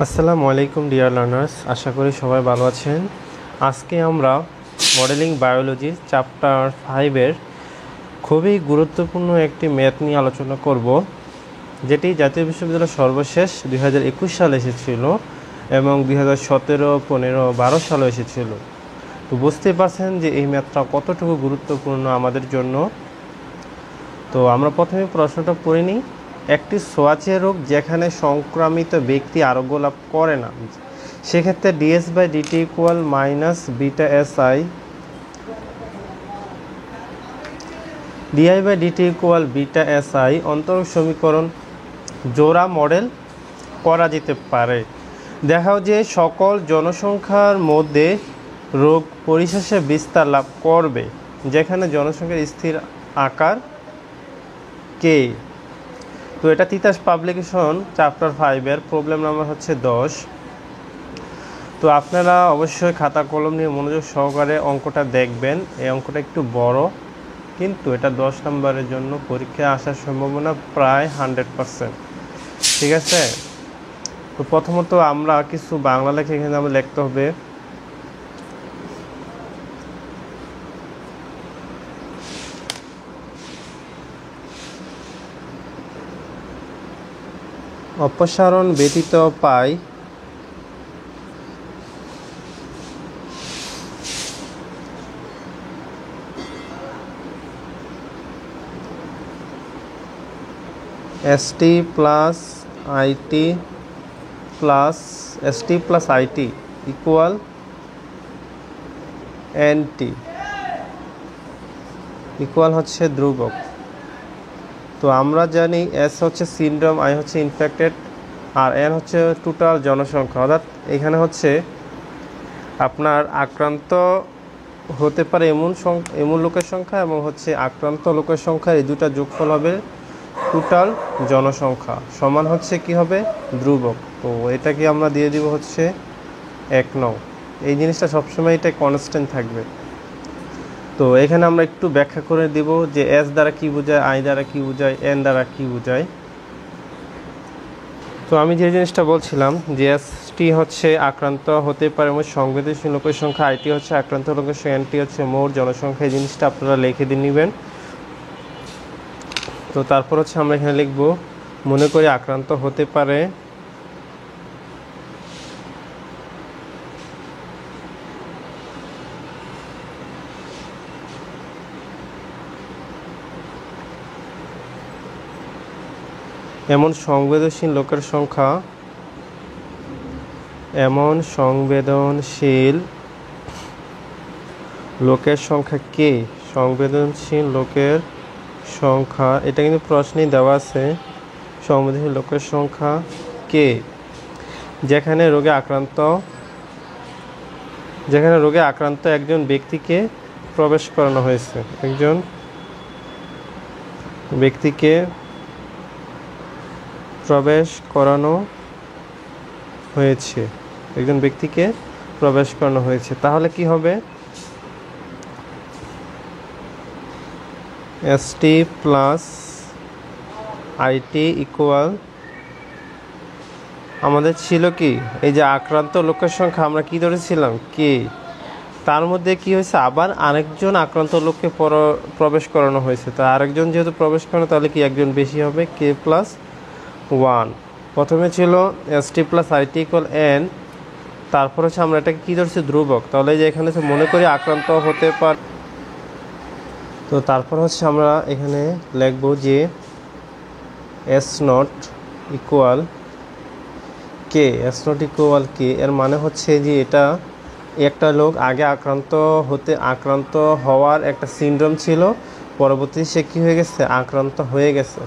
আসসালামু আলাইকুম dear learners, আশা করি সবাই ভালো আছেন। আজকে আমরা মডেলিং বায়োলজির চ্যাপ্টার 5-এর খুবই গুরুত্বপূর্ণ একটি ম্যাথ নিয়ে আলোচনা করব, যেটি জাতীয় বিশ্ববিদ্যালয়ের সর্বশেষ 2021 সালে এসেছিল এবং 2017, 15, 12 সালে এসেছিল। তো বুঝতেই পারছেন যে এই ম্যাথটা কতটুকু গুরুত্বপূর্ণ আমাদের জন্য। তো আমরা প্রথমে প্রশ্নটা পড়ে নিই। একটি ছোঁয়াচে রোগ যেখানে সংক্রামিত ব্যক্তি আরোগ্য লাভ করে না, সেক্ষেত্রে ds/dt equal minus beta SI, di/dt equal beta SI অন্তরক সমীকরণ জোড়া মডেল করা যেতে পারে। দেখাও যে সকল জনসংখ্যার মধ্যে রোগ পরিশেষে বিস্তার লাভ করবে যেখানে জনসংখ্যার স্থির আকার কে। তো এটা তিতাস পাবলিকেশন চ্যাপ্টার 5-এর প্রবলেম নাম্বার হচ্ছে 10। তো আপনারা অবশ্যই খাতা কলম নিয়ে মনোযোগ সহকারে অঙ্কটা দেখবেন। এই অঙ্কটা একটু বড়, কিন্তু এটা 10 নম্বরের জন্য পরীক্ষায় আসার সম্ভাবনা প্রায় 100%। ঠিক আছে। তো প্রথমত আমরা কিছু বাংলা লেখা এখানে আমরা লিখতে হবে। অপসারণ ব্যতীত পাই ST plus IT equal NT equal হচ্ছে ধ্রুবক। তো আমরা জানি S হচ্ছে সিনড্রোম, I হচ্ছে ইনফেক্টেড, আর N হচ্ছে টোটাল জনসংখ্যা। অর্থাৎ এখানে হচ্ছে আপনার আক্রান্ত হতে পারে এমন লোকের সংখ্যা এবং হচ্ছে আক্রান্ত লোকের সংখ্যা, এই দুটা যোগফল হবে টোটাল জনসংখ্যা, সমান হচ্ছে কি হবে ধ্রুবক। তো এটাকে আমরা দিয়ে দিব হচ্ছে 1/9। এই জিনিসটা সবসময় এটা কনস্ট্যান্ট থাকবে। তো এখানে আমরা একটু ব্যাখ্যা করে দিব যে S দ্বারা কি বোঝায়, I দ্বারা কি বোঝায়, N দ্বারা কি বোঝায়। তো আমি যে জিনিসটা বলছিলাম যে ST হচ্ছে আক্রান্ত হতে পারে মোট সংবেদনশীল লোকের সংখ্যা, IT হচ্ছে আক্রান্ত লোকের সংখ্যা, NT হচ্ছে মোট জনসংখ্যা। এই জিনিসটা আপনারা লিখে দিয়ে নেবেন। তো তারপর হচ্ছে আমরা এখানে লিখব, মনে করি আক্রান্ত হতে পারে এমন সংবেদনশীল লোকের সংখ্যা, এমন সংবেদনশীল লোকের সংখ্যা কে। সংবেদনশীল লোকের সংখ্যা, এটা কিন্তু প্রশ্নেই দেওয়া আছে। সংবেদনশীল লোকের সংখ্যা কে যেখানে রোগে আক্রান্ত একজন ব্যক্তিকে প্রবেশ করানো হয়েছে, একজন ব্যক্তিকে প্রবেশ করানো হয়েছে। তাহলে কি হবে, ST প্লাস IT ইকুয়াল, আমাদের ছিল কি এই যে আক্রান্ত লোকের সংখ্যা আমরা কি ধরেছিলাম কে, তার মধ্যে কি হয়েছে আবার আরেকজন আক্রান্ত লোককে প্রবেশ করানো হয়েছে। তা আরেকজন যেহেতু প্রবেশ করানো, তাহলে কি একজন বেশি হবে, K+1। প্রথমে ছিল ST plus IT equal N, তারপর হচ্ছে আমরা এটাকে কী ধরছি ধ্রুবক। তাহলে যে এখানে মনে করি আক্রান্ত হতে পারে, তো তারপর হচ্ছে আমরা এখানে লিখব যে S0 ইকুয়াল K। এর মানে হচ্ছে যে এটা একটা লোক আগে আক্রান্ত হওয়ার একটা সিনড্রোম ছিল, পরবর্তীতে সে কী হয়ে গেছে, আক্রান্ত হয়ে গেছে।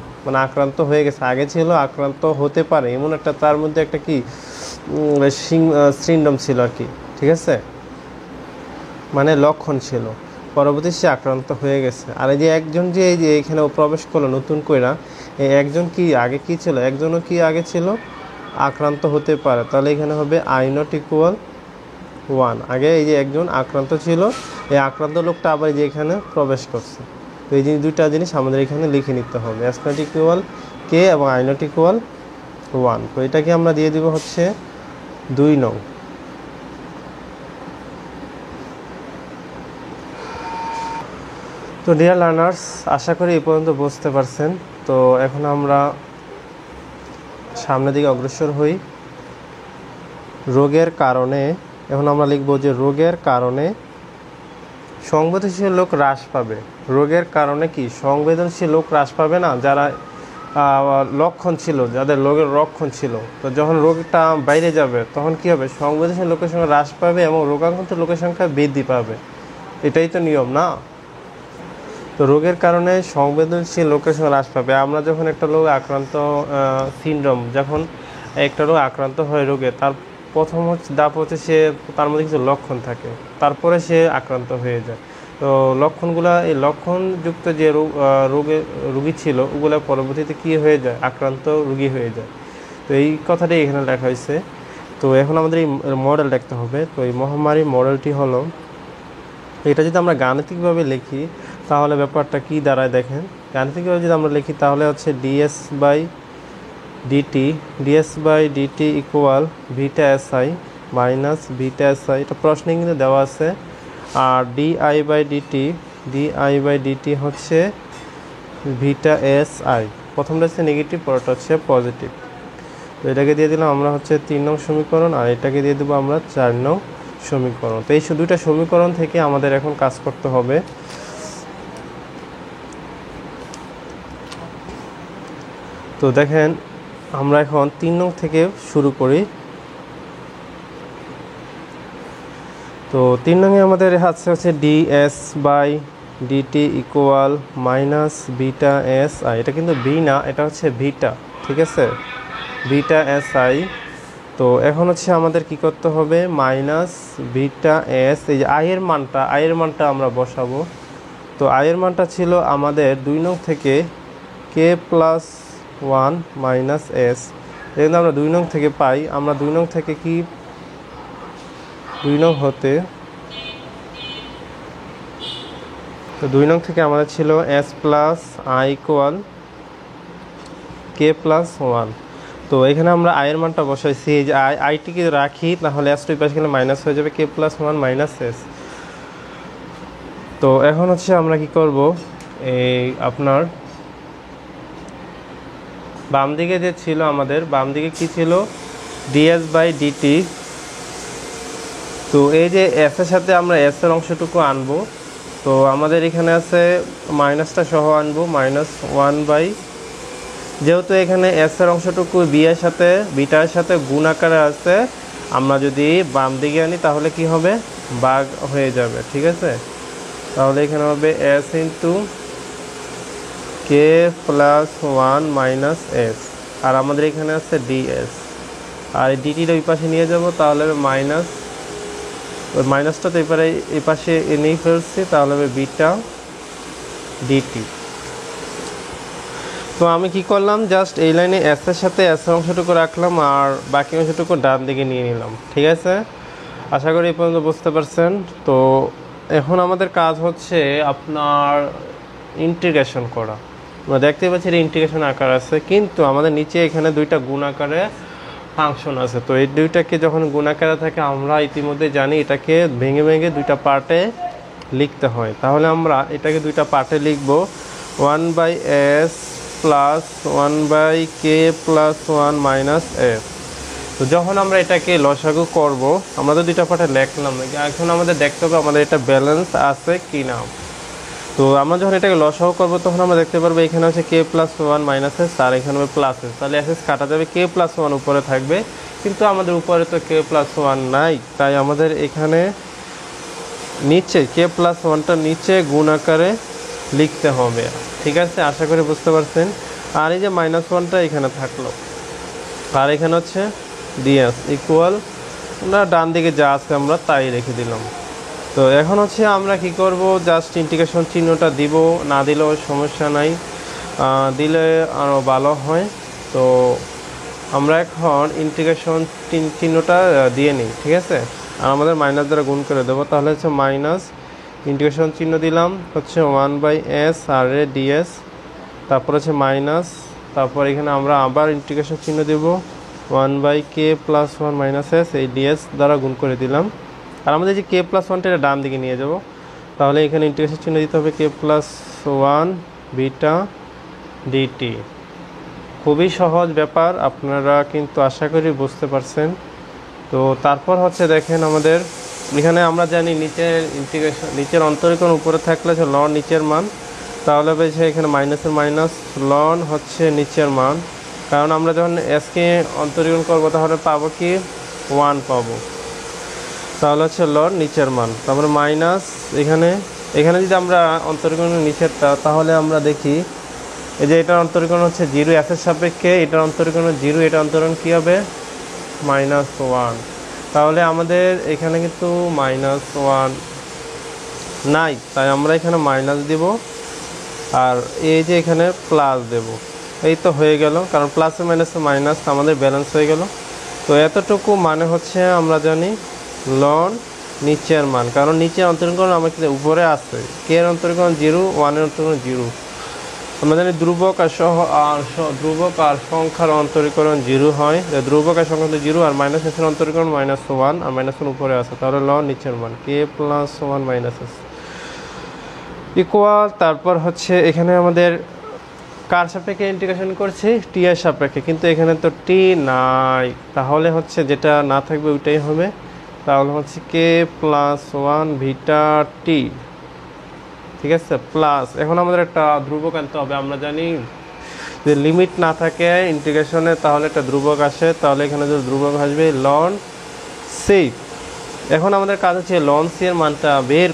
আগে ছিল আক্রান্ত হতে পারে এমন একটা, তার মধ্যে একটা কি সিনড্রোম ছিল আর কি। ঠিক আছে, মানে লক্ষণ ছিল, পরবর্তী সে আক্রান্ত হয়ে গেছে। আর এই যে একজন যে এই যে এখানে প্রবেশ করলো নতুন কইরা, এই একজন কি আগে কি ছিল, একজনও কি আগে ছিল আক্রান্ত হতে পারে। তাহলে এখানে হবে I0 ইকুয়াল 1। আগে এই যে একজন আক্রান্ত ছিল, এই আক্রান্ত লোকটা আবার যে এখানে প্রবেশ করছে। তো এই দুইটা জিনিস আমাদের এখানে লিখে নিতে হবে, S0 ইকুয়াল K এবং I0 ইকুয়াল 1। তো এটাকে আমরা দিয়ে দিব হচ্ছে 2 নং। তো ডিয়ার লার্নার্স, আশা করি এই পর্যন্ত বুঝতে পারছেন। তো এখন আমরা সামনের দিকে অগ্রসর হই। রোগের কারণে এখন আমরা লিখব যে রোগের কারণে সংবেদনশীল লোক হ্রাস পাবে। রোগের কারণে কি সংবেদনশীল লোক হ্রাস পাবে না? যারা লক্ষণ ছিল, যাদের রোগের লক্ষণ ছিল, তো যখন রোগটা বাইরে যাবে তখন কি হবে? সংবেদনশীল লোকের সংখ্যা হ্রাস পাবে এবং রোগাক্রান্ত লোকের সংখ্যা বৃদ্ধি পাবে। এটাই তো নিয়ম, না? তো রোগের কারণে সংবেদনশীল লোকের সংখ্যা হ্রাস পাবে। আমরা যখন একটা লোক আক্রান্ত সিনড্রোম, যখন একটা লোক আক্রান্ত হয় রোগে, তার প্রথম ধাপ হচ্ছে সে তার মধ্যে কিছু লক্ষণ থাকে, তারপরে সে আক্রান্ত হয়ে যায়। তো লক্ষণগুলা, এই লক্ষণযুক্ত যে রোগী ছিল ওগুলো পরবর্তীতে কী হয়ে যায়? আক্রান্ত রোগী হয়ে যায়। তো এই কথাটাই এখানে লেখা হয়েছে। তো এখন আমাদের এই মডেল দেখতে হবে। তো এই মহামারী মডেলটি হলো, এটা যদি আমরা গাণিতিকভাবে লিখি তাহলে ব্যাপারটা কি দাঁড়ায় দেখেন। গাণিতিকভাবে যদি আমরা লিখি তাহলে হচ্ছে DS by DT equal beta SI minus beta SI, এটা প্রশ্নে কিন্তু দেওয়া আছে। আর ডিআই বাই ডিটি হচ্ছে ভিটা এসআই। প্রথমটা হচ্ছে নেগেটিভ, পরেরটা হচ্ছে পজিটিভ। তো এটাকে দিয়ে দিলাম আমরা হচ্ছে 3 নং সমীকরণ, আর এটাকে দিয়ে দেবো আমরা 4 নং সমীকরণ। তো এই দুইটা সমীকরণ থেকে আমাদের এখন কাজ করতে হবে। তো দেখেন, আমরা এখন 3 নং থেকে শুরু করি। তো 3 নংয়ে আমাদের আছে হচ্ছে DS by DT equal minus beta S I. এটা কিন্তু বি না, এটা হচ্ছে ভিটা, ঠিক আছে? Beta S I. তো এখন হচ্ছে আমাদের কি করতে হবে? মাইনাস ভিটা এস, এই যে আয়ের মানটা আমরা বসাবো। তো আয়ের মানটা ছিল আমাদের 2 নং থেকে কে প্লাস 1 মাইনাস এস। এখানে আমরা 2 নং থেকে পাই। আমরা 2 নং থেকে কি 2 নং হতে, তো 2 নং থেকে আমাদের ছিল S plus I equal K plus 1। তো এখানে আমরা আয়ের মানটা বসাইছি। এই যে আইটিকে রাখি তাহলে এস টু পাশে গেলে মাইনাস হয়ে যাবে, কে প্লাস 1 মাইনাস এস। তো এখন হচ্ছে আমরা কি করব? এই আপনার বাম দিকে যে ছিল, আমাদের বাম দিকে কি ছিল? DS by DT. তো এই যে এস এর সাথে আমরা এস এর অংশটুকু আনবো। তো আমাদের এখানে আছে মাইনাসটা সহ আনবো, মাইনাস 1 বাই, যেহেতু এখানে এস এর অংশটুকু বিটার সাথে গুণ আকারে আছে, আমরা যদি বাম দিকে আনি তাহলে কি হবে? ভাগ হয়ে যাবে, ঠিক আছে? তাহলে এখানে হবে S into K plus 1 minus S, আর আমাদের এখানে আছে ডিএস, আর এই ডিটিটা ওই পাশে নিয়ে যাব, তাহলে হবে মাইনাস, ওই মাইনাসটা তো এই পাশে এনেই ফেলছি, তাহলে হবে বিটা ডিটি। তো আমি কি করলাম? জাস্ট এই লাইনে এস এর সাথে এস এর অংশটুকু রাখলাম আর বাকি অংশটুকু ডান দিকে নিয়ে নিলাম, ঠিক আছে? আশা করি এই পর্যন্ত বুঝতে পারছেন। তো এখন আমাদের কাজ হচ্ছে আপনার ইন্টিগ্রেশন করা। আমরা দেখতে পাচ্ছি এটা ইন্টিগ্রেশন আকার আছে, কিন্তু আমাদের নিচে এখানে দুইটা গুণ আকারে ফাংশন আছে। তো এই দুইটাকে যখন গুণ আকারে থাকে, আমরা ইতিমধ্যে জানি এটাকে ভেঙে ভেঙে দুইটা পার্টে লিখতে হয়। তাহলে আমরা এটাকে দুইটা পার্টে লিখব, 1 by S plus 1 by K plus 1 minus S. তো যখন আমরা এটাকে লসাগু করব, আমরা তো দুইটা পার্টে লিখলাম, এখন আমাদের দেখতে হবে আমাদের এটা ব্যালেন্স আছে কি না। তো আমরা যখন এটাকে লসাগু করব তখন আমরা দেখতে পারবো এখানে হচ্ছে কে প্লাস 1 মাইনাস এস, আর এখানে হবে প্লাস এস, তাহলে এস এস কাটা যাবে, কে প্লাস 1 উপরে থাকবে, কিন্তু আমাদের উপরে তো কে প্লাস 1 নাই, তাই আমাদের এখানে নিচে কে প্লাস 1টা নিচে গুণ আকারে লিখতে হবে, ঠিক আছে? আশা করি বুঝতে পারছেন। আর এই যে মাইনাস 1টা এখানে থাকলো, আর এখানে হচ্ছে ডিএস ইকুয়াল, আমরা ডান দিকে যা আছে আমরা তাই রেখে দিলাম। তো এখন হচ্ছে আমরা কি করব? জাস্ট ইন্টিগ্রেশন চিহ্নটা দিব, না দিলেও সমস্যা নাই, দিলে আরও ভালো হয়। তো আমরা এখন ইন্টিগ্রেশন চিহ্নটা দিয়ে নিই, ঠিক আছে? আর আমাদের মাইনাস দ্বারা গুণ করে দেবো, তাহলে হচ্ছে মাইনাস ইন্টিগ্রেশন চিহ্ন দিলাম হচ্ছে 1 বাই এস আর এ ডিএস, তারপর হচ্ছে মাইনাস, তারপর এখানে আমরা আবার ইন্টিগ্রেশন চিহ্ন দেব 1/k প্লাস 1 মাইনাস এস, এই ডিএস দ্বারা গুণ করে দিলাম। আর আমাদের যে কে প্লাস 1টা এটা ডান দিকে নিয়ে যাব, তাহলে এখানে ইন্টিগ্রেশন চিহ্ন দিতে হবে কে প্লাস 1 বিটা ডিটি। খুবই সহজ ব্যাপার, আপনারা কিন্তু আশা করি বুঝতে পারছেন। তো তারপর হচ্ছে দেখেন আমাদের এখানে আমরা জানি নিচের ইন্টিগ্রেশন, নিচের অন্তরীকরণ উপরে থাকলে হচ্ছে লন নিচের মান, তাহলে হচ্ছে এখানে মাইনাসের মাইনাস লন হচ্ছে নিচের মান, কারণ আমরা যখন এসকে অন্তরীকরণ করবো তাহলে পাবো কি 1 পাবো, তাহলে হচ্ছে লন নিচের মান। তারপরে মাইনাস এখানে যদি আমরা অন্তরীকরণের নিচেরটা, তাহলে আমরা দেখি এই যে এটার অন্তরীকরণ হচ্ছে 0 এসের সাপেক্ষে, এটার অন্তরীকরণ 0, এটা অন্তরীকরণ কী হবে -1, তাহলে আমাদের এখানে কিন্তু -1 নাই, তাই আমরা এখানে মাইনাস দিব, আর এই যে এখানে প্লাস দেব। এই তো হয়ে গেল, কারণ প্লাসে মাইনাসে মাইনাস আমাদের ব্যালেন্স হয়ে গেল। তো এতটুকু মানে হচ্ছে আমরা জানি লন নিচের মান, কারণ নিচের অন্তরীকরণ আমাদের উপরে আছে, কে এর অন্তরীকরণ 0, 1 এর অন্তরীকরণ 0। আমরা জানি ধ্রুবক আর সংখ্যার অন্তরীকরণ 0 হয়, ধ্রুবক আর সংখ্যা 0, আর মাইনাস এসের অন্তরীকরণ -1, আর -1 উপরে আছে, তাহলে লন নিচের মান K plus 1 minus S equal. তারপর হচ্ছে এখানে আমাদের কার সাপেক্ষে ইন্টিগ্রেশন করছি, টি এর সাপেক্ষে, কিন্তু এখানে তো টি নাই, তাহলে হচ্ছে যেটা না থাকবে ওইটাই হবে, তাহলে হচ্ছে কে প্লাস 1 ভিটা টি, ঠিক আছে প্লাস। এখন আমাদের একটা ধ্রুবক আনতে হবে, আমরা জানি যে লিমিট না থাকে ইন্টিগ্রেশনে তাহলে একটা ধ্রুবক আসে, তাহলে এখানে যে ধ্রুবক আসবে লন সি। এখন আমাদের কাজ হচ্ছে লন সি এর মানটা বের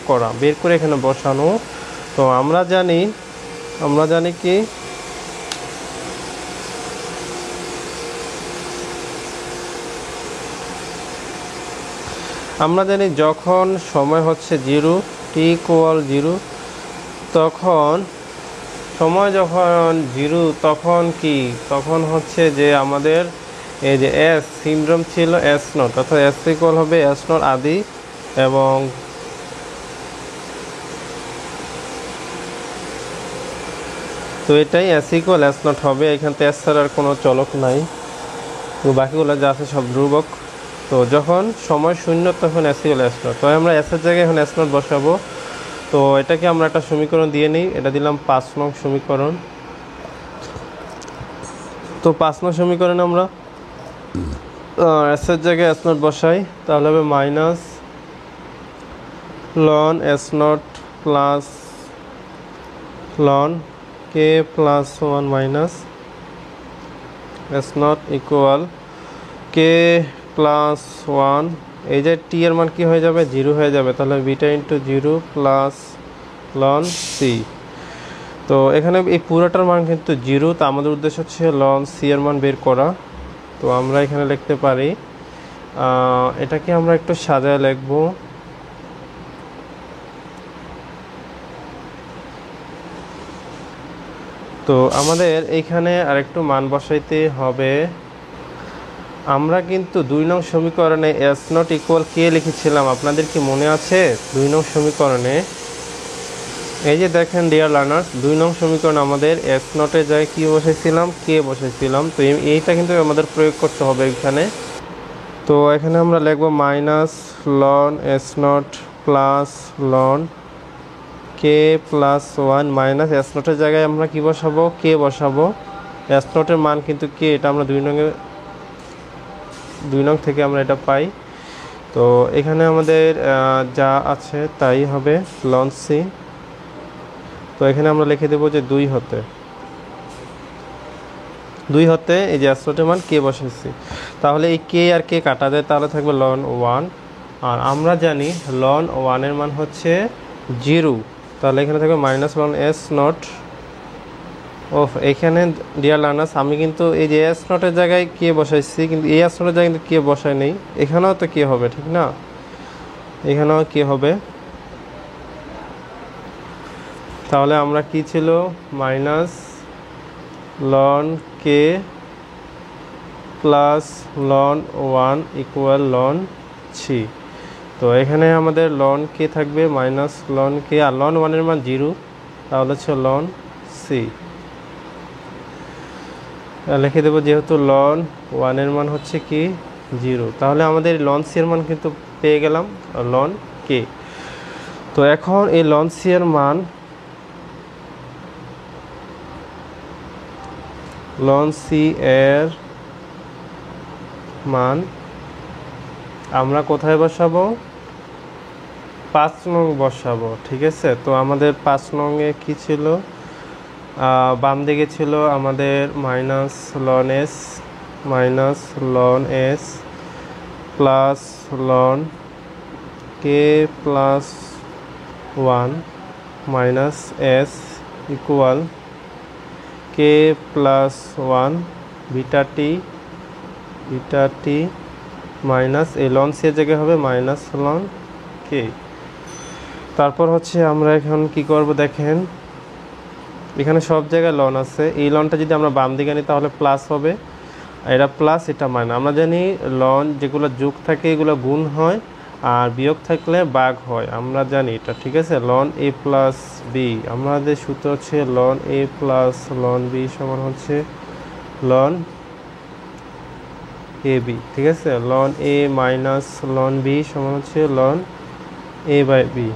করে এখানে বসানো। তো আমরা জানি কি যখন সময় হচ্ছে 0, টি ইকুয়াল 0, তখন সময় যখন 0 তখন হচ্ছে যে আমাদের এই যে এস সিনড্রোম ছিল এস নট, অর্থাৎ এস ইকুয়াল হবে এস নট আদি, এবং তো এটাই এস ইকুয়াল এস নট হবে। এখান থেকে এস ছাড়ার কোনো চলক নাই, তো বাকিগুলো যা আছে সব ধ্রুবক। তো যখন সময় 0 তখন এস ইকুয়াল এস নট, তো আমরা এসের জায়গায় এখন এস নট বসাবো। তো এটাকে আমরা একটা সমীকরণ দিয়ে নিই, এটা দিলাম 5 নং সমীকরণ। তো 5 নং সমীকরণে আমরা এসের জায়গায় এস নট বসাই, তাহলে হবে minus ln S not plus ln K plus 1 minus S not equal K plus 1। এই যে টি এর মান কি হয়ে যাবে 0 হয়ে যাবে, তাহলে beta into 0 plus ln C. তো এখানে এই পুরোটার মান কিন্তু 0, তো আমাদের উদ্দেশ্য হচ্ছে লন সি এর মান বের করা। তো আমরা এখানে লিখতে পারি, এটাকে আমরা একটু সাজায় লিখব। তো আমাদের এইখানে আরেকটু মান বসাইতে হবে। আমরা কিন্তু 2 নং সমীকরণে এস নট ইকুয়াল কে লিখেছিলাম, আপনাদের কি মনে আছে? 2 নং সমীকরণে এই যে দেখেন ডিয়ার লার্নার্স, 2 নং সমীকরণ আমাদের এস নটের জায়গায় কী বসাইছিলাম, কে বসাইছিলাম। তো এইটা কিন্তু আমাদের প্রয়োগ করতে হবে এখানে। তো এখানে আমরা লিখব minus ln S not plus ln K plus 1 minus S নটের জায়গায় আমরা কি বসাবো, কে বসাবো। এস নটের মান কিন্তু কে, এটা আমরা 2 নং থেকে আমরা এটা পাই। তো এখানে আমাদের যা আছে তাই হবে লন সি। তো এখানে আমরা লিখে দেবো যে 2 হতে এই যে এস নটের মান কে বসাইছি, তাহলে এই কে আর কে কাটা যায়, তাহলে থাকবে লন 1। আর আমরা জানি লন 1 এর মান হচ্ছে 0, তাহলে এখানে থাকবে মাইনাস লন এস নট। এখানে ডিয়ার লার্নার্স আমি কিন্তু এই যে এস নটের জায়গায় কে বসাইছি, কিন্তু এই এস নটের জায়গায় কিন্তু কে বসাই নেই। এখানেও তো কে হবে, ঠিক না? এখানেও কে হবে, তাহলে আমরা কি ছিল minus ln K plus ln 1 equal ln C. তো এখানে আমাদের লন কে থাকবে মাইনাস লন কে, আর লন 1 এর মান 0, তাহলে হচ্ছে লন সি। লিখে দেবো যেহেতু লন 1 এর মান হচ্ছে কি 0, তাহলে আমাদের লন সি এর মান কিন্তু পেয়ে গেলাম লন কে। তো এখন এই লন সি এর মান লন সি এর মান আমরা কোথায় বসাবো? 5 নং বসাবো, ঠিক আছে। তো আমাদের 5 নংয়ে কি ছিল? বাম দিকে ছিল আমাদের minus ln S plus ln K plus 1 minus S equal K plus 1 beta T minus এই লন সি এর জায়গায় হবে মাইনাস লন কে। তারপর হচ্ছে আমরা এখন কি করব দেখেন, এখানে সব জায়গায় লন আছে, এই লনটা যদি আমরা বাম দিকে নিই তাহলে প্লাস হবে, এটা প্লাস এটা মাইনাস। আমরা জানি লন যেগুলো যোগ থাকে এগুলো গুণ হয়, আর বিয়োগ থাকলে ভাগ হয়, আমরা জানি এটা, ঠিক আছে। লন এ প্লাস বি, আমাদের সূত্র হচ্ছে লন এ প্লাস লন বি সমান হচ্ছে লন এ বি, ঠিক আছে। লন এ মাইনাস লন বি সমান হচ্ছে লন এ বাই বি।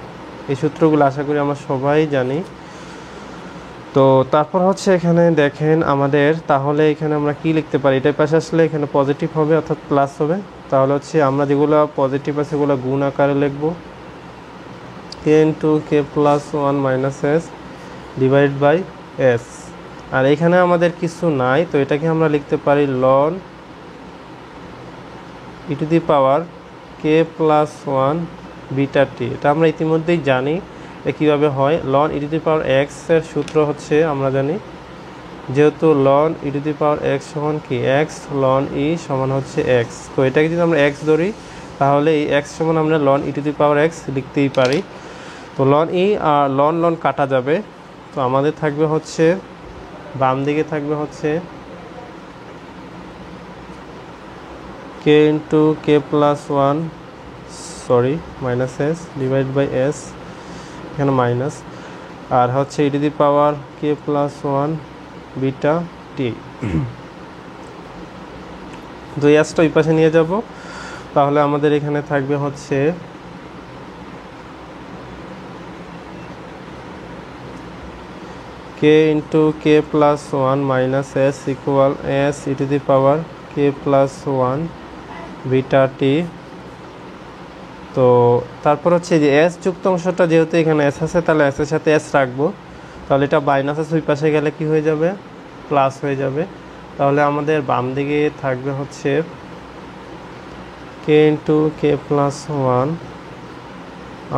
এই সূত্রগুলো আশা করি আমরা সবাই জানি। তো তারপর হচ্ছে এখানে দেখেন আমাদের, তাহলে এখানে আমরা কি লিখতে পারি? এটার পাশে আসলে এখানে পজিটিভ হবে অর্থাৎ প্লাস হবে, তাহলে হচ্ছে আমরা যেগুলো পজিটিভ আছে সেগুলো গুণ আকারে লিখব, K into K plus 1 minus S divide by S. আর এখানে আমাদের কিছু নাই, তো এটাকে আমরা লিখতে পারি ln E to the power K plus 1 beta T. এটা আমরা ইতিমধ্যেই জানি কীভাবে হয়। Ln E to the power X এর সূত্র হচ্ছে আমরা জানি, যেহেতু ln E to the power X সমান কি এক্স লন ই সমান হচ্ছে এক্স, তো এটাকে যদি আমরা এক্স ধরি তাহলে এই এক্স সমান আমরা ln E to the power X লিখতেই পারি। তো লন ই আর লন কাটা যাবে, তো আমাদের থাকবে হচ্ছে বাম দিকে থাকবে হচ্ছে K into K plus 1 minus S divide by S, এখানে মাইনাস, আর হচ্ছে E to the power K plus 1 beta T. দুই এসটা ওই পাশে নিয়ে যাব, তাহলে আমাদের এখানে থাকবে হচ্ছে K into K plus 1 minus S equal S E to the power K plus 1 beta T. তো তারপর হচ্ছে যে এস যুক্ত অংশটা যেহেতু এখানে এস আছে, তাহলে এস এর সাথে এস রাখবো, তাহলে এটা মাইনাস এস ওই পাশে গেলে কি হয়ে যাবে? প্লাস হয়ে যাবে। তাহলে আমাদের বাম দিকে থাকবে হচ্ছে কে ইন্টু কে প্লাস 1,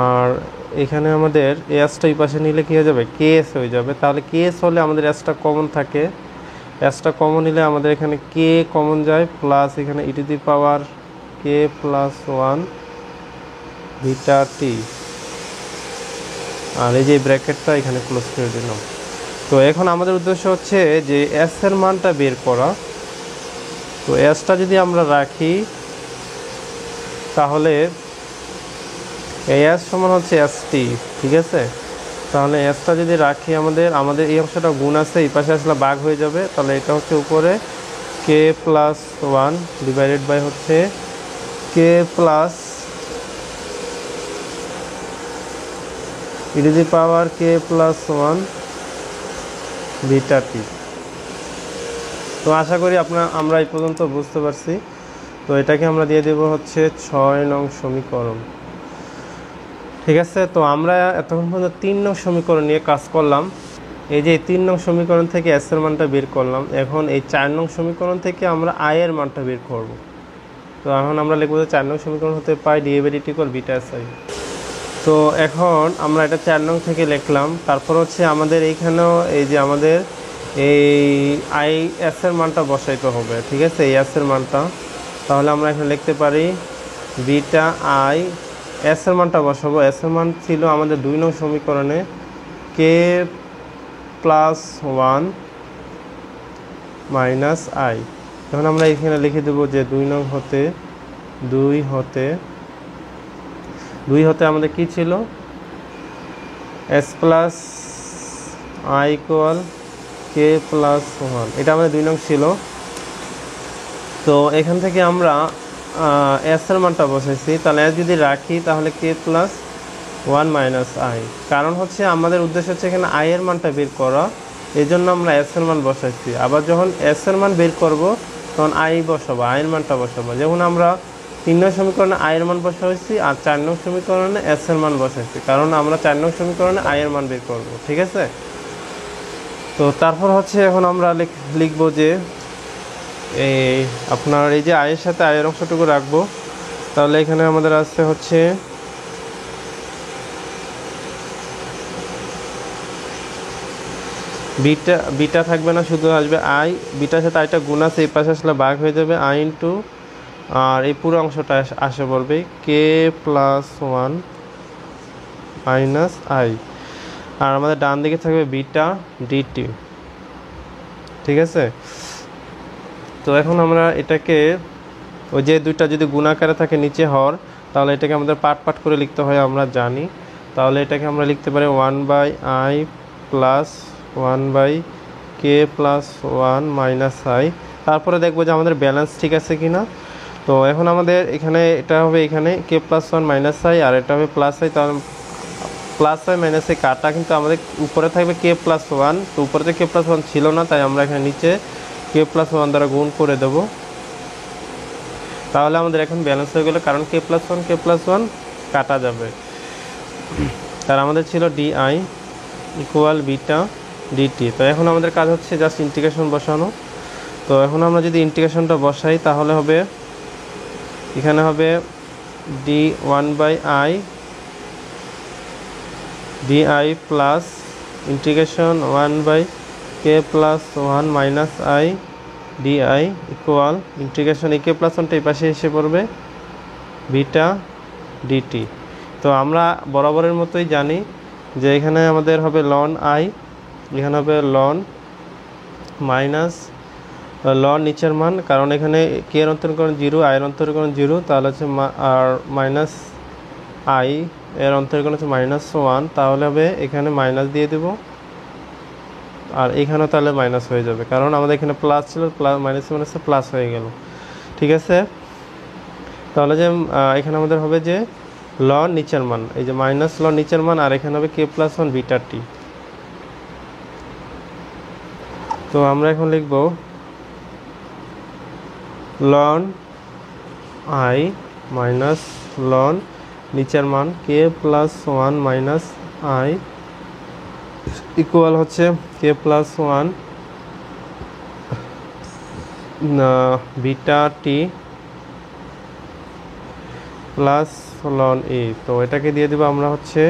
আর এখানে আমাদের এসটা ওই পাশে নিলে কী হয়ে যাবে? কে এস হয়ে যাবে। তাহলে কে এস হলে আমাদের এসটা কমন থাকে, এসটা কমন নিলে আমাদের এখানে কে কমন যায়, প্লাস এখানে E to the power K plus 1 beta T, আর এই যে ব্র্যাকেটটা এখানে ক্লোজ করে দিলাম। তো এখন আমাদের উদ্দেশ্য হচ্ছে যে এস এর মানটা বের করা। তো এসটা যদি আমরা রাখি তাহলে এই এস সমান হচ্ছে এস টি, ঠিক আছে। তাহলে এসটা যদি রাখি আমাদের এই অংশটা গুণ আছে, এই পাশে আসলে ভাগ হয়ে যাবে, তাহলে এটা হচ্ছে উপরে কে প্লাস 1 ডিভাইডেড বাই হচ্ছে K plus E to the power K plus 1 beta T. তো আশা করি আমরা এই পর্যন্ত বুঝতে পারছি। তো এটাকে আমরা দিয়ে দেব হচ্ছে 6 নং সমীকরণ, ঠিক আছে। তো আমরা এতক্ষণ পর্যন্ত 3 নং সমীকরণ নিয়ে কাজ করলাম। এই যে 3 নং সমীকরণ থেকে এস এর মানটা বের করলাম, এখন এই 4 নং সমীকরণ থেকে আমরা আই এর মানটা বের করব। তো এখন আমরা লিখব যে 4 নং সমীকরণ হতে পাই D A by DT equal beta S I. তো এখন আমরা এটা 4 নং থেকে লিখলাম। তারপর হচ্ছে আমাদের এইখানেও এই যে আমাদের এই আই এস এর মানটা বসাইতে হবে, ঠিক আছে, এই এস এর মানটা। তাহলে আমরা এখানে লিখতে পারি বিটা আই, এস এর মানটা বসাবো। এস এর মান ছিল আমাদের 2 নং সমীকরণে কে প্লাস 1 মাইনাস আই। তখন আমরা এখানে লিখে দেবো যে 2 হতে আমাদের কি ছিল? S plus I equal K plus 1, এটা আমাদের 2 নং ছিল। তো এখান থেকে আমরা এস এর মানটা বসাইছি, তাহলে এস যদি রাখি তাহলে কে প্লাস 1 মাইনাস আই। কারণ হচ্ছে আমাদের উদ্দেশ্য হচ্ছে এখানে আই এর মানটা বের করা, এই জন্য আমরা এস এর মান বসাইছি। আবার যখন এস এর মান বের করব তখন আই বসাবো, আই এর মানটা বসাবো। যেমন আমরা 3 নং সমীকরণে আই এর মান বসাইছি আর 4 নং সমীকরণে এস এর মান বসাইছি, কারণ আমরা 4 নং সমীকরণে আই এর মান বের করব। ঠিক আছে, তো তারপর হচ্ছে এখন আমরা লিখব যে এই আপনার এই যে আয়ের সাথে আয়ের অংশটুকু রাখবো। তাহলে এখানে আমাদের আছে হচ্ছে বিটা থাকবে না, শুধু আসবে আই। বিটার সাথে আইটা গুণ আছে, এই পাশে আসলে ভাগ হয়ে যাবে আই ইন্টু, আর এই পুরো অংশটা আসে পড়বে কে প্লাস 1 মাইনাস আই, আর আমাদের ডান দিকে থাকবে বিটা ডিটি। ঠিক আছে, তো এখন আমরা এটাকে ওই যে দুইটা যদি গুণাকারে থাকে নিচে হর, তাহলে এটাকে আমাদের পার্ট করে লিখতে হয়, আমরা জানি। তাহলে এটাকে আমরা লিখতে পারি 1/i plus 1/k plus 1 minus I. তারপরে দেখবো যে আমাদের ব্যালেন্স ঠিক আছে কিনা। তো এখন আমাদের এখানে এটা হবে এখানে কে প্লাস 1 মাইনাস আই, আর এটা হবে প্লাস আই। তাহলে প্লাস আই মাইনাস আই কাটা, কিন্তু আমাদের উপরে থাকবে কে প্লাস 1। তো উপরে যে কে প্লাস 1 ছিল না, তাই আমরা এখানে নিচে কে প্লাস 1 দ্বারা গুণ করে দেব। তাহলে আমাদের এখন ব্যালেন্স হয়ে গেল, কারণ কে প্লাস 1 কাটা যাবে। তার আমাদের ছিল ডিআই ইকুয়াল বিটা ডিটি। তো এখন আমাদের কাজ হচ্ছে জাস্ট ইন্টিগ্রেশন বসানো। তো এখন আমরা যদি ইন্টিগ্রেশনটা বসাই তাহলে হবে এখানে হবে D 1/i DI plus integration 1/k plus 1 minus I DI equal integration K plus 1টা এই পাশে এসে পড়বে বিটা ডিটি। তো আমরা বরাবরের মতোই জানি যে এখানে আমাদের হবে লন আই, এখানে হবে লন মাইনাস লন নিচের মান, কারণ এখানে কে এর অন্তরীকরণ 0, আই এর অন্তরীকরণ 0, তাহলে হচ্ছে আর মাইনাস আই এর অন্তরীকরণ হচ্ছে -1, তাহলে হবে এখানে মাইনাস দিয়ে দেব, আর এখানেও তাহলে মাইনাস হয়ে যাবে, কারণ আমাদের এখানে প্লাস ছিল, প্লাস মাইনাসে প্লাস হয়ে গেল। ঠিক আছে, তাহলে যে এখানে আমাদের হবে যে লন নিচের মান, এই যে মাইনাস লন নিচের মান, আর এখানে হবে কে প্লাস 1 বিটা টি। তো আমরা এখন লিখব লন আই মাইনাস লন নিচের মান K plus 1 minus I equal হচ্ছে K plus 1 beta T plus ln A. তো এটাকে দিয়ে দেবো আমরা হচ্ছে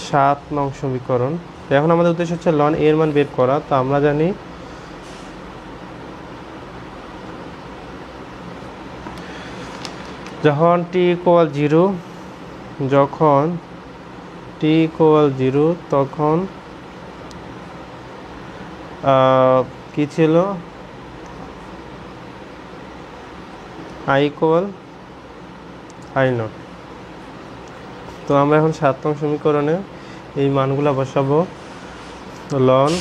7 নং সমীকরণ। এখন আমাদের উদ্দেশ্য হচ্ছে লন এর মান বের করা। তো আমরা জানি যখন টি ইকুয়াল 0, যখন টি ইকুয়াল 0 তখন কি ছিল, আই ইকুয়াল আই নট। তো আমরা এখন 7 নং সমীকরণে এই মানগুলো বসাবো। Ln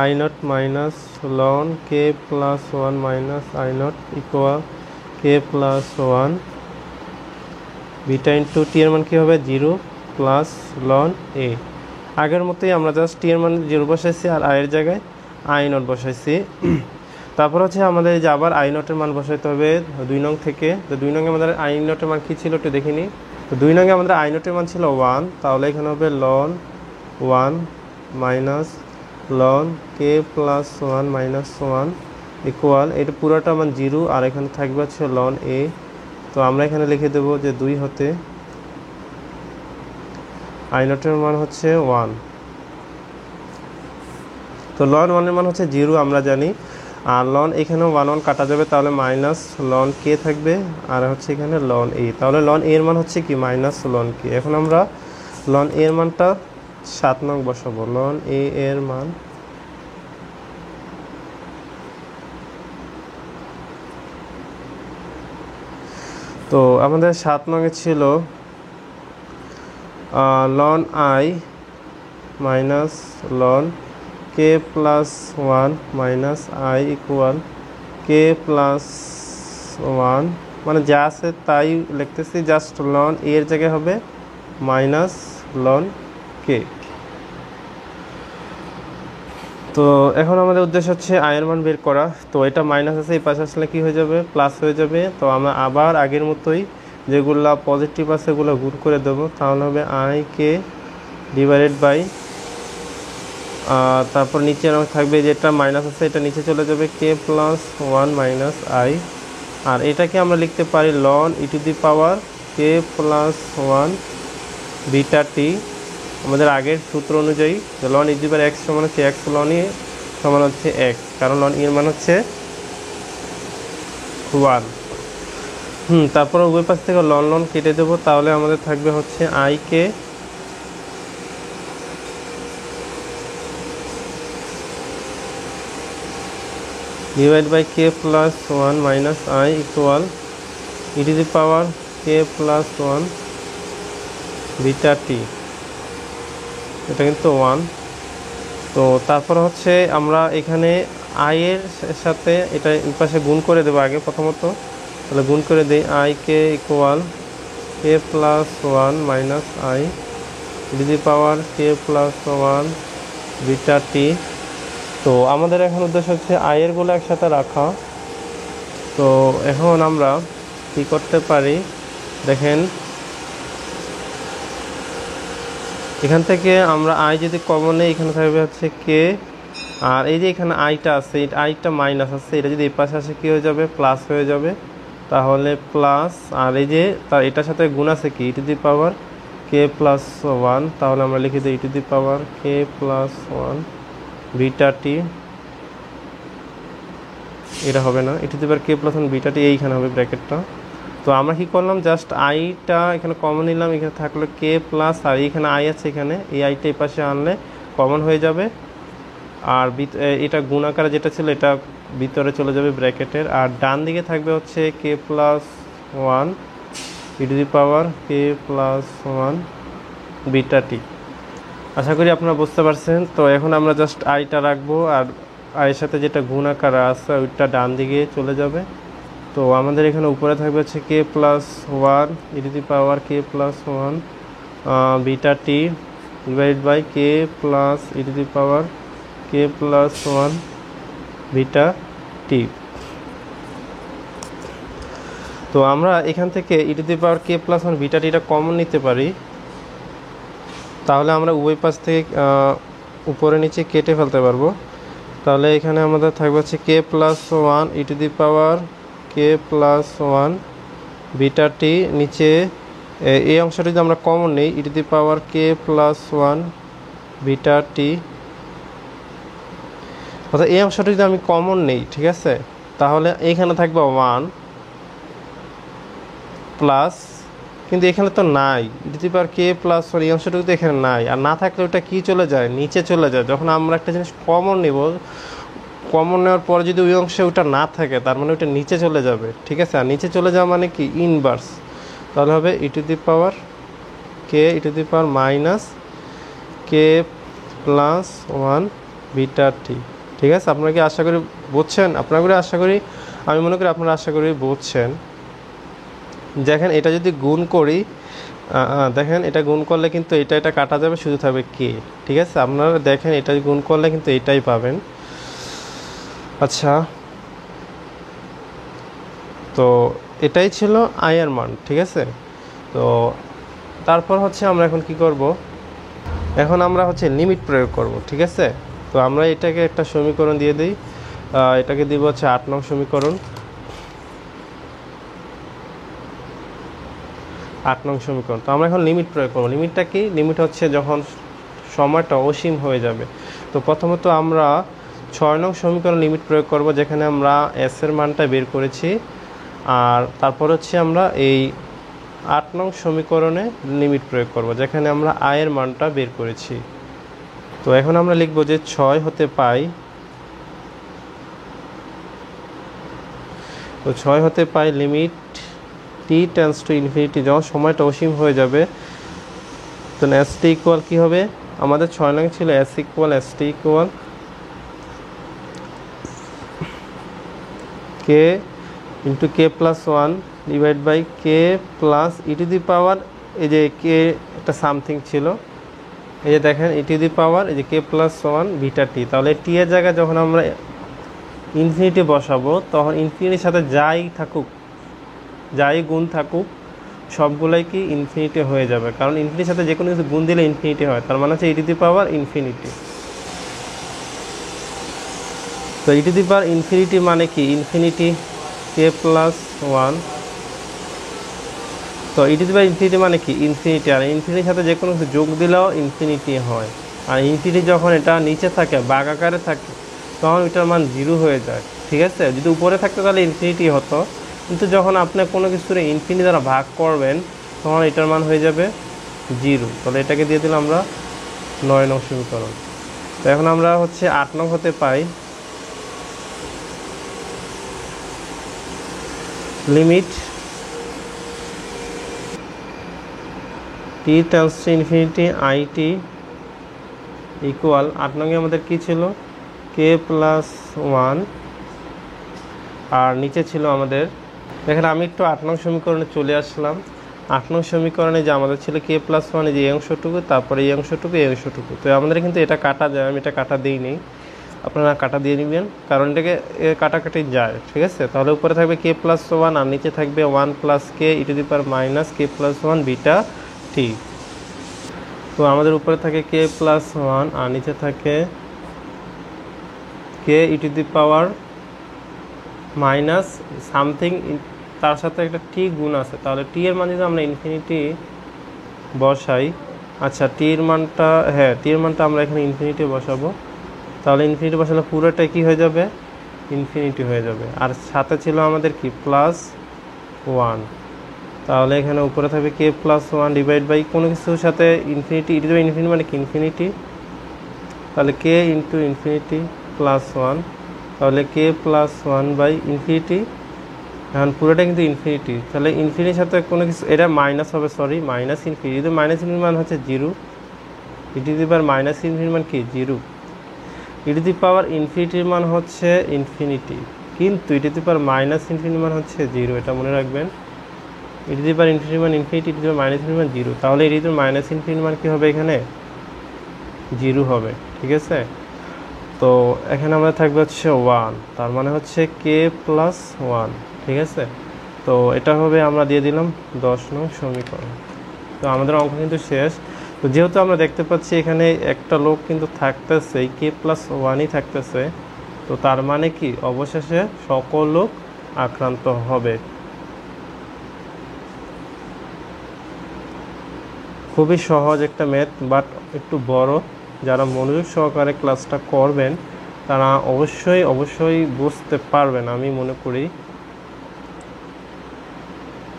I not minus ln K plus 1 minus I not equal K plus 1 beta into T এর মান কী হবে 0 প্লাস লন এ। আগের মতোই আমরা জাস্ট টি এর মান 0 বসাইছি আর আই এর জায়গায় আই নট বসাইছি। তারপর হচ্ছে আমাদের যে আবার আই নটের মান বসাইতে হবে 2 নং থেকে। তো 2 নংয়ে আমাদের আই নটের মান কী ছিল একটু দেখিনি। তো 2 নংয়ে আমাদের আই নটের মান ছিল 1, তাহলে এখানে হবে loan 1 minus ln K plus 1 minus 1 equal, এটা পুরোটা মান 0, আর এখানে থাকবে হচ্ছে লন এ। তো আমরা এখানে লিখে দেব যে 2 হতে আই নটের মান হচ্ছে 1। তো লন 1 এর মান হচ্ছে 0 আমরা জানি, আর লন এখানেও 1 1 কাটা যাবে, তাহলে মাইনাস লন কে থাকবে, আর হচ্ছে এখানে লন এ। তাহলে লন এর মান হচ্ছে কি মাইনাস লন কে। এখন আমরা লন এর মানটা 7 নং বসাবো। লন এ এর মান তো আমাদের 7 নংয়ে ছিল loan I minus ln K plus one minus I equal K plus one, মানে যা আছে তাই লিখতেছি, জাস্ট লন এর জায়গায় হবে মাইনাস লন কে। তো এখন আমাদের উদ্দেশ্য হচ্ছে আয়ের মান বের করা। তো এটা মাইনাস আছে, এই পাশে আসলে কী হয়ে যাবে, প্লাস হয়ে যাবে। তো আমরা আবার আগের মতোই যেগুলো পজিটিভ আছে সেগুলো গুণ করে দেবো, তাহলে হবে আই কে ডিভাইডেড বাই, তারপর নিচে থাকবে যেটা মাইনাস আছে এটা নিচে চলে যাবে K plus one minus I. আর এটাকে আমরা লিখতে পারি ln E to the power K plus one beta T, আমাদের আগের সূত্র অনুযায়ী ln E to the power X সমান হচ্ছে এক্স লন ই সমান হচ্ছে এক্স, কারণ লন এর মান হচ্ছে ওয়ান। তারপর উভয় পাশ থেকে লন লন কেটে দেবো, তাহলে আমাদের থাকবে হচ্ছে I K divide by K plus one minus I equal E to the power K plus one beta T, এটা কিন্তু ওয়ান। তো তারপর হচ্ছে আমরা এখানে আই এর সাথে এটা এই পাশে গুণ করে দেবো আগে প্রথমত, তাহলে গুণ করে দিই I K equal K plus one minus I E to the power K plus one beta T. তো আমাদের এখন উদ্দেশ্য হচ্ছে আয়েরগুলো একসাথে রাখা। তো এখন আমরা কী করতে পারি দেখেন, এখান থেকে আমরা আই যদি কমন নেই এখানে থাকবে হচ্ছে কে, আর এই যে এখানে আইটা আছে এই আইটা মাইনাস আছে, এটা যদি এই পাশে আসে কী হয়ে যাবে, প্লাস হয়ে যাবে, তাহলে প্লাস, আর এই যে তার এটার সাথে গুণ আছে কি E to the power K plus one, তাহলে আমরা লিখে দিই E to the power K plus one beta T, এটা হবে না, E to the power K plus one beta T এইখানে হবে ব্র্যাকেটটা। তো আমরা কী করলাম, জাস্ট আইটা এখানে কমন নিলাম, এখানে থাকলো কে প্লাস, আর এইখানে আই আছে এখানে, এই আইটা এই পাশে আনলে কমন হয়ে যাবে, আর এটা গুণ আকারে যেটা ছিল এটা ভিতরে চলে যাবে ব্র্যাকেটের, আর ডান দিকে থাকবে হচ্ছে K plus one E to the power K plus one beta T. আশা করি আপনারা বুঝতে পারছেন। তো এখন আমরা জাস্ট আইটা রাখবো, আর আয়ের সাথে যেটা গুণ আকারে আছে ওইটা ডান দিকে চলে যাবে। তো আমাদের এখানে উপরে থাকবে হচ্ছে K plus one E to the power K plus one beta T divide by K plus E to the power K plus one beta T. তো আমরা এখান থেকে E to the power K plus one beta টিটা common নিতে পারি, তাহলে আমরা উভয় পাশ থেকে উপরে নিচে কেটে ফেলতে পারবো। তাহলে এখানে আমাদের থাকবে হচ্ছে K plus one E to the power K plus one beta T, নিচে এই অংশটা যদি আমরা কমন নিই E to the power K plus one beta T, অর্থাৎ এই অংশটা যদি আমি কমন নিই, ঠিক আছে, তাহলে এইখানে থাকবে ওয়ান প্লাস, কিন্তু এখানে তো নাই E to the power K plus one, এই অংশটা কিন্তু এখানে নাই, আর না থাকলে ওটা কী চলে যায়, নিচে চলে যায়। যখন আমরা একটা জিনিস কমন নেব, কমন নেওয়ার পরে যদি ওই অংশে ওটা না থাকে তার মানে ওটা নিচে চলে যাবে, ঠিক আছে। আর নিচে চলে যাওয়া মানে কি, ইনভার্স, তাহলে হবে E to the power K E to the power minus K plus one beta T, ঠিক আছে। আপনারা কি আশা করি বুঝছেন? আমি মনে করি আপনারা আশা করি বুঝছেন। দেখেন এটা যদি গুণ করি, দেখেন এটা গুণ করলে কিন্তু এটা কাটা যাবে, শুধু থাকবে কে, ঠিক আছে। আপনারা দেখেন এটা গুণ করলে কিন্তু এটাই পাবেন। আচ্ছা, তো এটাই ছিল আয়ের মান, ঠিক আছে। তো তারপর হচ্ছে আমরা এখন কি করব, এখন আমরা হচ্ছে লিমিট প্রয়োগ করব, ঠিক আছে। তো আমরা এটাকে একটা সমীকরণ দিয়ে দিই, এটাকে দিব হচ্ছে 8 নং সমীকরণ। 8 নং সমীকরণ। তো আমরা এখন লিমিট প্রয়োগ করব। লিমিটটা কি? লিমিট হচ্ছে যখন সময়টা অসীম হয়ে যাবে। তো প্রথমত আমরা 6 নং সমীকরণ লিমিট প্রয়োগ করব, যেখানে আমরা এস এর মানটা বের করেছি, আর তারপর হচ্ছে আমরা এই 8 নং সমীকরণে লিমিট প্রয়োগ করব, যেখানে আমরা আয়ের মানটা বের করেছি। তো এখন আমরা লিখব যে 6 হতে পাই, তো 6 হতে পাই limit T tends to infinity, যখন সময়টা অসীম হয়ে যাবে, তো এস টি ইকুয়াল কী হবে, আমাদের 6 নং ছিল S T equal K into K plus one divide by K plus E to the power, এই যে কে একটা সামথিং ছিল, এই যে দেখেন ই টু দি পাওয়ার এই যে কে প্লাস ওয়ান বিটা টি। তাহলে টি এর জায়গায় যখন আমরা ইনফিনিটি বসাবো তখন ইনফিনিটির সাথে যাই থাকুক, যাই গুণ থাকুক, সবগুলাই কি ইনফিনিটি হয়ে যাবে, কারণ ইনফিনিটির সাথে যে কোনো কিছু গুণ দিলে ইনফিনিটি হয়, তার মানে হচ্ছে E to the power infinity. তো ই টু দি পাওয়ার ইনফিনিটি মানে কি ইনফিনিটি কে প্লাস ওয়ান। তো ই টু দি পাওয়ার ইনফিনিটি মানে কি ইনফিনিটি, আর ইনফিনিটির সাথে যে কোনো কিছু যোগ দিলেও ইনফিনিটি হয়। আর ইনফিনিটি যখন এটা নিচে থাকে বাঘ আকারে থাকে তখন এটার মান জিরো হয়ে যায়, ঠিক আছে। যদি উপরে থাকতো তাহলে ইনফিনিটি হতো, কিন্তু যখন আপনি কোনো কিছুর ইনফিনিটি দ্বারা ভাগ করবেন তখন এটার মান হয়ে যাবে জিরো। তাহলে এটাকে দিয়ে দিলাম আমরা 9 নং সমীকরণ। তো এখন আমরা হচ্ছে 8 নং হতে পাই limit T tends to infinity I T equal 8 নঙ্গে আমাদের কি ছিল কে প্লাস ওয়ান, আর নিচে ছিল আমাদের, দেখেন আমি একটু 8 নং সমীকরণে চলে আসলাম। 8 নং সমীকরণে যে আমাদের ছিল কে প্লাস ওয়ান, এই যে এই অংশটুকু, তারপরে এই অংশটুকু, এই অংশটুকু। তো আমাদের কিন্তু এটা কাটা যায়, আমি এটা কাটা দিই নেই, আপনারা কাটা দিয়ে নেবেন কারণ এটাকে কাটাকাটি যায়, ঠিক আছে। তাহলে উপরে থাকবে কে প্লাস ওয়ান আর নিচে থাকবে one plus K E to the power minus K plus one beta T. তো আমাদের উপরে থাকে কে প্লাস ওয়ান আর নিচে থাকে K E to the power minus something, তার সাথে একটা টি গুণ আছে। তাহলে টি এর মান যদি আমরা ইনফিনিটি বসাই, আচ্ছা টি এর মানটা, হ্যাঁ টি এর মানটা আমরা এখানে ইনফিনিটি বসাবো। তাহলে ইনফিনিটি বসালে পুরোটাই কি হয়ে যাবে ইনফিনিটি হয়ে যাবে, আর সাথে ছিল আমাদের কি প্লাস ওয়ান। তাহলে এখানে উপরে থাকবে কে প্লাস ওয়ান ডিভাইড বাই কোনো কিছুর সাথে infinity, E to the power infinity মানে কি ইনফিনিটি, তাহলে কে ইন্টু ইনফিনিটি প্লাস ওয়ান, তাহলে কে প্লাস ওয়ান বাই ইনফিনিটি। এখন পুরোটা কিন্তু ইনফিনিটি, তাহলে ইনফিনিটির সাথে কোনো কিছু এটা মাইনাস হবে, সরি মাইনাস ইনফিনিটি, যদি মাইনাস ইনফিনিটি মান হচ্ছে zero, E to the power minus infinity মান কি zero, E to the power ইনফিনিটির মান হচ্ছে ইনফিনিটি, কিন্তু ই টু দি পাওয়ার মাইনাস ইনফিনিটির মান হচ্ছে জিরো, এটা মনে রাখবেন। ই টু দি পাওয়ার ইনফিনিটির মান infinity, E to the power minus ইনফিনিটির মান জিরো, তাহলে ই টু দি পাওয়ার মাইনাস ইনফিনিটির মান কী হবে এখানে জিরো হবে, ঠিক আছে। তো এখানে আমরা থাকবে হচ্ছে ওয়ান, তার মানে হচ্ছে কে প্লাস ওয়ান, ঠিক আছে। তো এটা হবে, আমরা দিয়ে দিলাম 10 নং সমীকরণ। তো আমাদের অঙ্ক কিন্তু শেষ। তো যেহেতু আমরা দেখতে পাচ্ছি এখানে একটা লোক কিন্তু থাকতেছে, কে প্লাস ওয়ানই থাকতেছে, তো তার মানে কি অবশেষে সকল লোক আক্রান্ত হবে। খুবই সহজ একটা ম্যাথ, বাট একটু বড়। যারা মনোযোগ সহকারে ক্লাসটা করবেন তারা অবশ্যই বুঝতে পারবেন আমি মনে করি।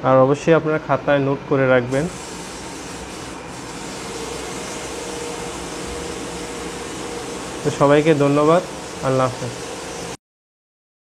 আর অবশ্যই আপনারা খাতায় নোট করে রাখবেন। তো সবাইকে ধন্যবাদ, আল্লাহ হাফেজ।